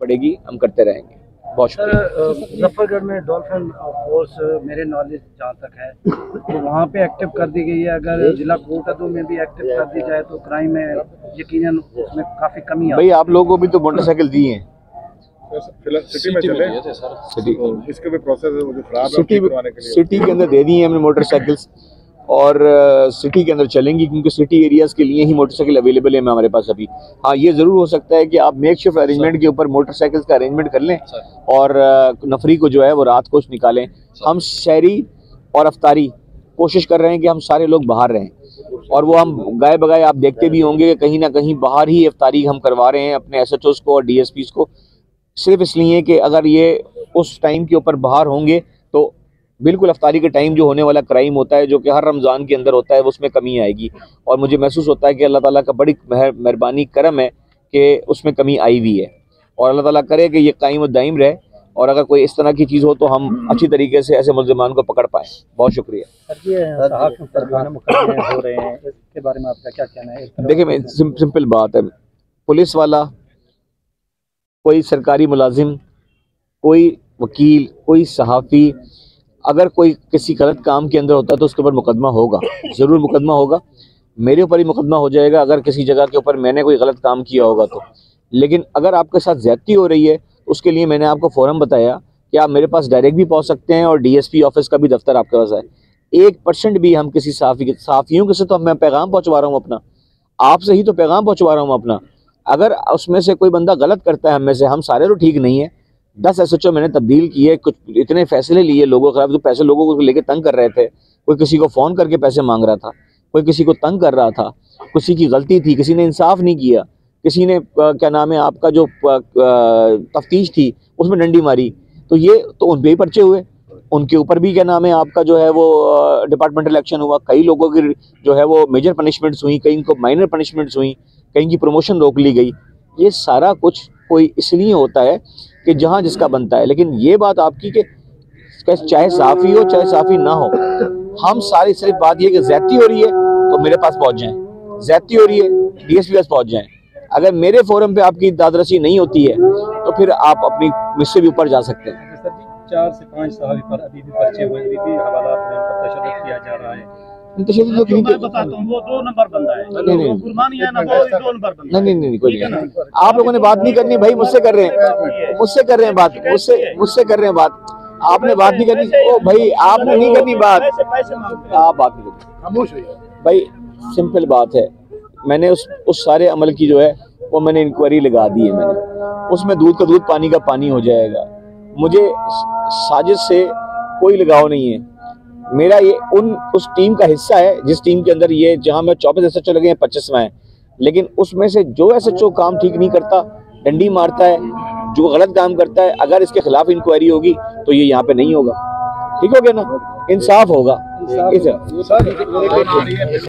पड़ेगी, हम करते रहेंगे। बहुत शुक्रिया। मुजफ्फरगढ़ में डॉल्फिन फोर्स मेरे नॉलेज जहाँ तक है तो वहाँ पे एक्टिव कर दी गई है। अगर जिला कोटादू में भी एक्टिव कर दी जाए तो क्राइम में यकीनन उसमें काफ़ी कमी भाई आप लोगों को भी तो मोटरसाइकिल दी है, सिटी में चले सिटी इसके भी प्रोसेस है, वो जो खराब है सिटी करवाने के लिए सिटी के अंदर दे दी है हमने मोटरसाइकिल्स, और सिटी के अंदर चलेंगी क्योंकि सिटी एरियाज के लिए ही मोटरसाइकिल अवेलेबल है हमारे पास अभी। हाँ, ये ज़रूर हो सकता है कि आप मेक शिफ्ट अरेंजमेंट के ऊपर मोटरसाइकिल्स का अरेंजमेंट कर लें और नफरी को जो है वो रात को निकालें। हम शहरी और अफ्तारी कोशिश कर रहे हैं कि हम सारे लोग बाहर रहें, और वो हम गाय बगाए आप देखते भी होंगे कि कहीं ना कहीं बाहर ही अफ्तारी हम करवा रहे हैं अपने SHOs को और DSPs को, सिर्फ इसलिए कि अगर ये उस टाइम के ऊपर बाहर होंगे तो बिल्कुल अफ्तारी के टाइम जो होने वाला क्राइम होता है जो कि हर रमज़ान के अंदर होता है उसमें कमी आएगी। और मुझे महसूस होता है कि अल्लाह ताला का बड़ी मेहरबानी करम है कि उसमें कमी आई हुई है, और अल्लाह ताला करे कि ये कायम और दायम रहे, और अगर कोई इस तरह की चीज़ हो तो हम अच्छी तरीके से ऐसे मुल्ज़िमान को पकड़ पाएँ। बहुत शुक्रिया। सर, ये मुकदमे हो रहे हैं, इसके बारे में आपका क्या कहना है? देखिए, मैं सिंपल बात है, पुलिस वाला, कोई सरकारी मुलाजिम, कोई वकील, कोई सहाफ़ी, अगर कोई किसी गलत काम के अंदर होता है तो उसके ऊपर मुकदमा होगा, ज़रूर मुकदमा होगा। मेरे ऊपर ही मुकदमा हो जाएगा अगर किसी जगह के ऊपर मैंने कोई गलत काम किया होगा तो। लेकिन अगर आपके साथ ज़्यादती हो रही है उसके लिए मैंने आपको फ़ौरन बताया कि आप मेरे पास डायरेक्ट भी पहुंच सकते हैं, और DSP ऑफिस का भी दफ्तर आपके पास है। 1% भी हम किसी सहाफ़ियों के से तो मैं पैगाम पहुँचवा रहा हूँ अपना, आपसे ही तो पैगाम पहुँचवा रहा हूँ अपना। अगर उसमें से कोई बंदा गलत करता है हम में से, हम सारे तो ठीक नहीं है, 10 SHO मैंने तब्दील किए, कुछ इतने फैसले लिए लोगों के खिलाफ जो पैसे लोगों को लेके तंग कर रहे थे, कोई किसी को फ़ोन करके पैसे मांग रहा था, कोई किसी को तंग कर रहा था, किसी की गलती थी, किसी ने इंसाफ नहीं किया, किसी ने क्या नाम है आपका जो तफ्तीश थी उसमें डंडी मारी, तो ये तो उन पे ही पर्चे हुए, उनके ऊपर भी क्या नाम है आपका जो है वो डिपार्टमेंटल एक्शन हुआ। कई लोगों की जो है वो मेजर पनिशमेंट्स हुई, कई को माइनर पनिशमेंट्स हुई, कहीं की प्रमोशन रोक ली गई। ये सारा कुछ कोई इसलिए होता है कि जहाँ जिसका बनता है। लेकिन ये बात आपकी कि चाहे साफ़ी हो चाहे साफ़ी ना हो, हम सारी सिर्फ बात ये कि ज़्यादती हो रही है तो मेरे पास पहुँच जाएं, ज़्यादती हो रही है DSP पास पहुँच जाएं। अगर मेरे फोरम पे आपकी दादरसी नहीं होती है तो फिर आप अपनी मुझसे भी ऊपर जा सकते हैं। सर जी, 4 से 5 सहाफ़ी पर अभी भी पर्चे हुए, अभी भी हवालात में उन पर तशद्दुद किया जा रहा है। मैं बताता हूं, वो 2 नंबर बंदा है, नहीं कोई नहीं। आप लोगों ने बात नहीं करनी भाई, मुझसे कर रहे हैं बात, मुझसे कर रहे हैं बात। आपने बात नहीं करनी, ओ भाई आपने नहीं करनी बात, आप बात नहीं करनी, खामोश हो भाई। सिंपल बात है, मैंने उस सारे अमल की जो है वो मैंने इंक्वायरी लगा दी है मैंने, उसमें दूध का दूध पानी का पानी हो जाएगा। मुझे साजिश से कोई लगाव नहीं है, मेरा ये उस टीम का हिस्सा है जिस टीम के अंदर ये जहां मैं 24 SHO लगे हैं 25वां है, लेकिन उसमें से जो SHO काम ठीक नहीं करता, डंडी मारता है, जो गलत काम करता है, अगर इसके खिलाफ इंक्वायरी होगी तो ये यहाँ पे नहीं होगा। ठीक हो गया ना, इंसाफ होगा।